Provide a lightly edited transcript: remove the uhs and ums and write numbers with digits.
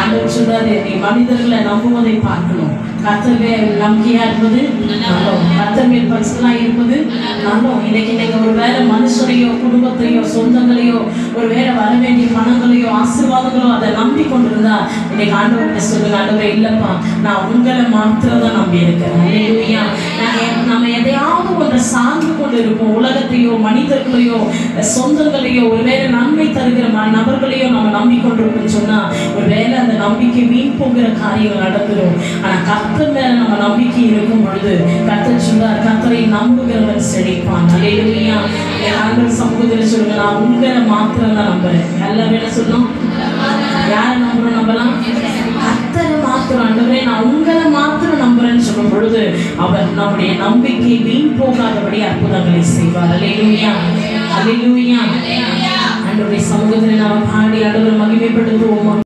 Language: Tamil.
ஆண்டவர் சொல்றாரு, நீ மனிதர்களை நம்புவதை பார்க்கணும், கர்த்தர் மேல் நம்பிக்கையா இருப்பது நல்லோம், கர்த்தர் மேல் பரிசுத்தமா இருப்பது நல்லோம். இன்னைக்கு நீங்க ஒரு வேலை மனுஷரையோ குடும்பத்தையோ சொந்தங்களையோ ஒரு வேலை வர வேண்டிய பணங்களையோ ஆசீர்வாதங்களோ அதை நம்பி கொண்டிருந்தா இன்னைக்கு ஆண்டவர்கிட்ட சொல்லுங்க, ஆண்டவரே இல்லப்பா, நான் உங்களை மாத்திரம் தான் நம்பி இருக்கேன். அல்லேலூயா. நம்ம எதையாவது ஒன்றை சார்ந்து கொண்டு இருப்போம், உலகத்தையோ மனிதர்களையோ சொந்தங்களையோ ஒருவேளை நன்மை தருகிற நபர்களையோ நம்ம நம்பிக்கொண்டிருப்போம்னு சொன்னா ஒருவேளை அந்த நம்பிக்கை வீண் போகிற காரியங்கள் நடந்துடும். ஆனா கர்த்தர் மேல நம்ம நம்பிக்கை இருக்கும் பொழுது கர்த்தர் சொல்றார், கர்த்தரை நம்புகிறவன் செழிப்பான். அல்லேலூயா. ஆண்டவர் சமூகத்தில் சொல்லுங்க, நான் உங்களை மாத்திரம் தான் நம்புறேன். எல்லாரும் என்ன சொல்லணும்? யாரை நம்புறோம்? நம்பலாம் கர்த்தரை மாத்திரம். ஆண்டவரே நான் உங்களை மாத்திரம் நம்புறேன்னு சொல்லும் பொழுது அவர் நம்முடைய நம்பிக்கை வீண் போகாதபடி அற்புதங்களை செய்வார். அல்லேலூயா. அல்லேலூயா. ஆண்டவருடைய சமூகத்தில் நாம் பாடி ஆண்டவரை மகிமைப்படுத்துவோம்.